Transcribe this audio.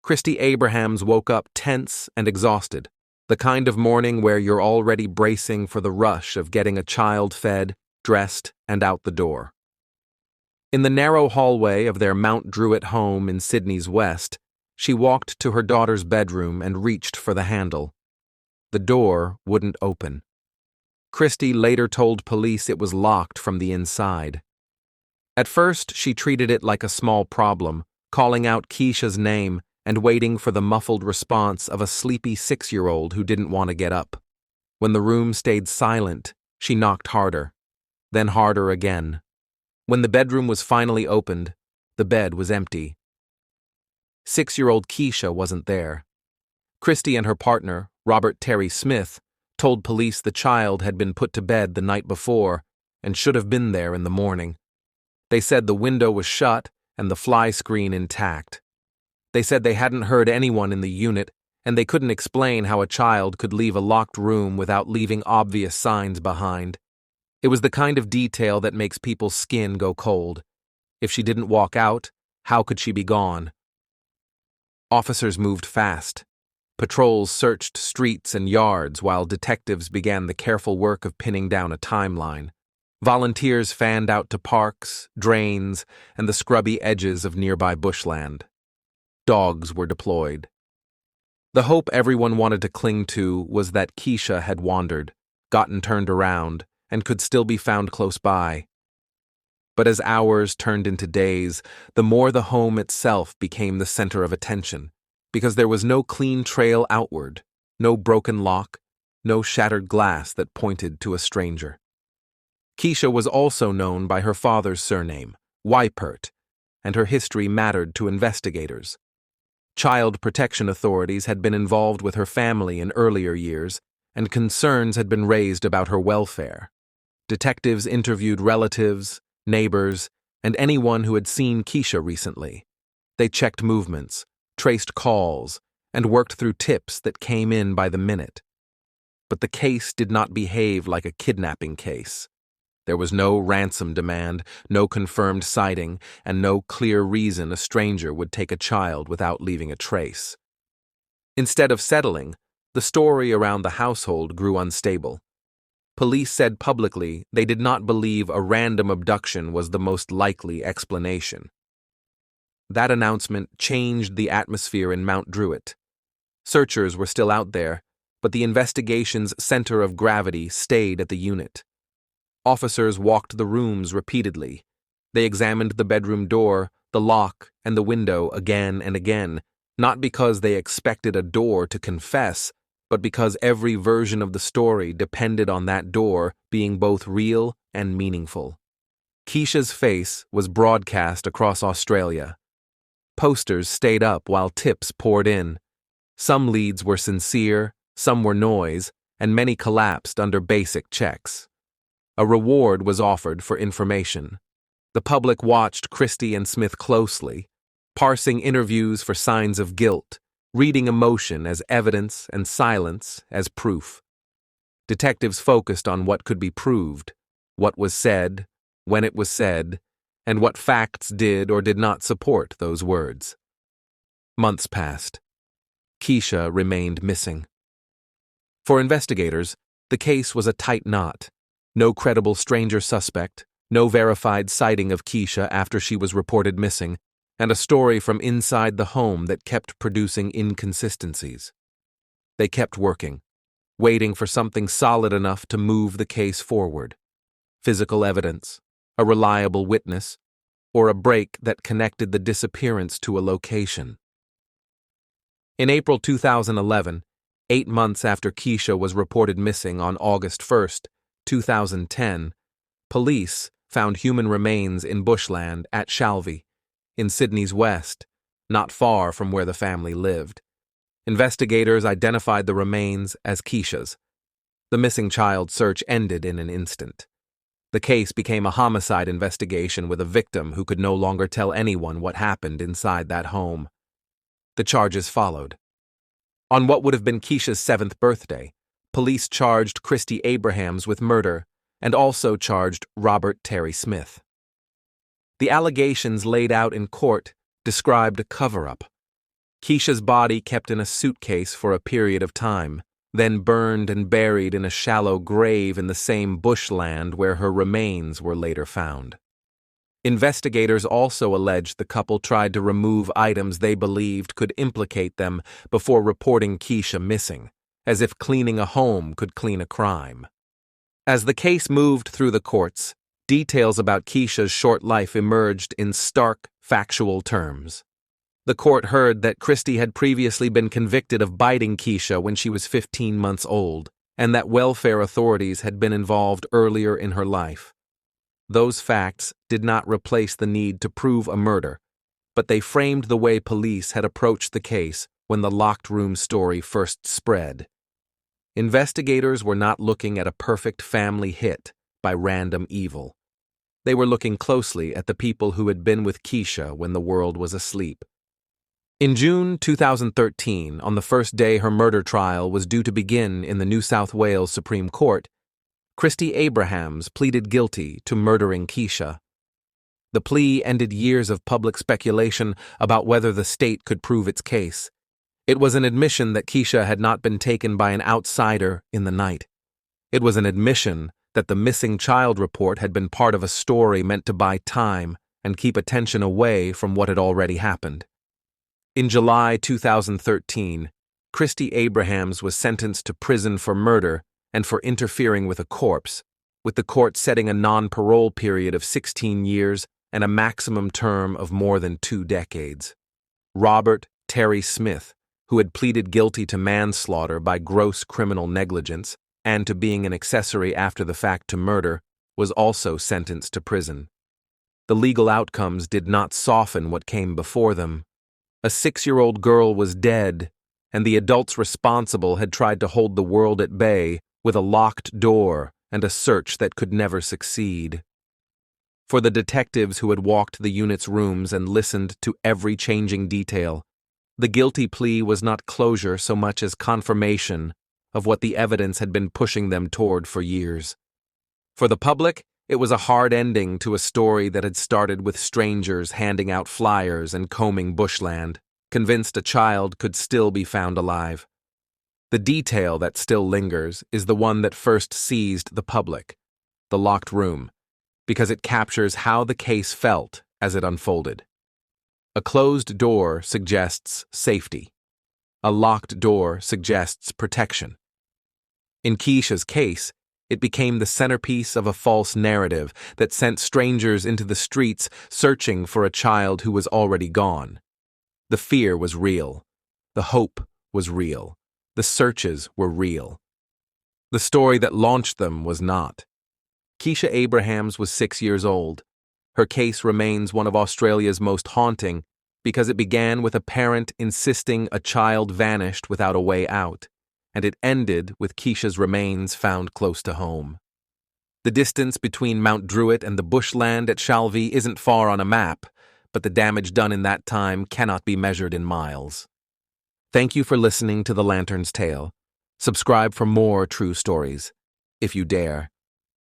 Kiesha Abrahams woke up tense and exhausted, the kind of morning where you're already bracing for the rush of getting a child fed, dressed, and out the door. In the narrow hallway of their Mount Druitt home in Sydney's west, she walked to her daughter's bedroom and reached for the handle. The door wouldn't open. Kiesha later told police it was locked from the inside. At first, she treated it like a small problem, calling out Kiesha's name and waiting for the muffled response of a sleepy 6-year-old who didn't want to get up. When the room stayed silent, she knocked harder, then harder again. When the bedroom was finally opened, the bed was empty. 6-year-old Kiesha wasn't there. Kiesha and her partner, Robert Terry Smith, told police the child had been put to bed the night before and should have been there in the morning. They said the window was shut and the fly screen intact. They said they hadn't heard anyone in the unit, and they couldn't explain how a child could leave a locked room without leaving obvious signs behind. It was the kind of detail that makes people's skin go cold. If she didn't walk out, how could she be gone? Officers moved fast. Patrols searched streets and yards while detectives began the careful work of pinning down a timeline. Volunteers fanned out to parks, drains, and the scrubby edges of nearby bushland. Dogs were deployed. The hope everyone wanted to cling to was that Kiesha had wandered, gotten turned around, and could still be found close by. But as hours turned into days, the more the home itself became the center of attention, because there was no clean trail outward, no broken lock, no shattered glass that pointed to a stranger. Kiesha was also known by her father's surname, Weipert, and her history mattered to investigators. Child protection authorities had been involved with her family in earlier years, and concerns had been raised about her welfare. Detectives interviewed relatives, neighbors, and anyone who had seen Kiesha recently. They checked movements, traced calls, and worked through tips that came in by the minute. But the case did not behave like a kidnapping case. There was no ransom demand, no confirmed sighting, and no clear reason a stranger would take a child without leaving a trace. Instead of settling, the story around the household grew unstable. Police said publicly they did not believe a random abduction was the most likely explanation. That announcement changed the atmosphere in Mount Druitt. Searchers were still out there, but the investigation's center of gravity stayed at the unit. Officers walked the rooms repeatedly. They examined the bedroom door, the lock, and the window again and again, not because they expected a door to confess, but because every version of the story depended on that door being both real and meaningful. Kiesha's face was broadcast across Australia. Posters stayed up while tips poured in. Some leads were sincere, some were noise, and many collapsed under basic checks. A reward was offered for information. The public watched Kiesha and Smith closely, parsing interviews for signs of guilt, reading emotion as evidence and silence as proof. Detectives focused on what could be proved, what was said, when it was said, and what facts did or did not support those words. Months passed. Kiesha remained missing. For investigators, the case was a tight knot. No credible stranger suspect, no verified sighting of Kiesha after she was reported missing, and a story from inside the home that kept producing inconsistencies. They kept working, waiting for something solid enough to move the case forward. Physical evidence, a reliable witness, or a break that connected the disappearance to a location. In April 2011, 8 months after Kiesha was reported missing on August 1st, 2010, police found human remains in bushland at Shalvey, in Sydney's west, not far from where the family lived. Investigators identified the remains as Kiesha's. The missing child search ended in an instant. The case became a homicide investigation with a victim who could no longer tell anyone what happened inside that home. The charges followed. On what would have been Kiesha's 7th birthday, police charged Kiesha Abrahams with murder and also charged Robert Terry Smith. The allegations laid out in court described a cover-up. Kiesha's body kept in a suitcase for a period of time, then burned and buried in a shallow grave in the same bushland where her remains were later found. Investigators also alleged the couple tried to remove items they believed could implicate them before reporting Kiesha missing, as if cleaning a home could clean a crime. As the case moved through the courts, details about Kiesha's short life emerged in stark, factual terms. The court heard that Christy had previously been convicted of biting Kiesha when she was 15 months old, and that welfare authorities had been involved earlier in her life. Those facts did not replace the need to prove a murder, but they framed the way police had approached the case when the locked room story first spread. Investigators were not looking at a perfect family hit by random evil. They were looking closely at the people who had been with Kiesha when the world was asleep. In June 2013, on the first day her murder trial was due to begin in the New South Wales Supreme Court, Kiesha Abrahams pleaded guilty to murdering Kiesha. The plea ended years of public speculation about whether the state could prove its case. It was an admission that Kiesha had not been taken by an outsider in the night. It was an admission that the missing child report had been part of a story meant to buy time and keep attention away from what had already happened. In July 2013, Kiesha Abrahams was sentenced to prison for murder and for interfering with a corpse, with the court setting a non-parole period of 16 years and a maximum term of more than 2 decades. Robert Terry Smith, who had pleaded guilty to manslaughter by gross criminal negligence and to being an accessory after the fact to murder, was also sentenced to prison. The legal outcomes did not soften what came before them. A 6-year-old girl was dead, and the adults responsible had tried to hold the world at bay with a locked door and a search that could never succeed. For the detectives who had walked the unit's rooms and listened to every changing detail, the guilty plea was not closure so much as confirmation of what the evidence had been pushing them toward for years. For the public, it was a hard ending to a story that had started with strangers handing out flyers and combing bushland, convinced a child could still be found alive. The detail that still lingers is the one that first seized the public, the locked room, because it captures how the case felt as it unfolded. A closed door suggests safety. A locked door suggests protection. In Kiesha's case, it became the centerpiece of a false narrative that sent strangers into the streets searching for a child who was already gone. The fear was real. The hope was real. The searches were real. The story that launched them was not. Kiesha Abrahams was 6 years old. Her case remains one of Australia's most haunting because it began with a parent insisting a child vanished without a way out, and it ended with Kiesha's remains found close to home. The distance between Mount Druitt and the bushland at Shalvey isn't far on a map, but the damage done in that time cannot be measured in miles. Thank you for listening to The Lantern's Tale. Subscribe for more true stories, if you dare.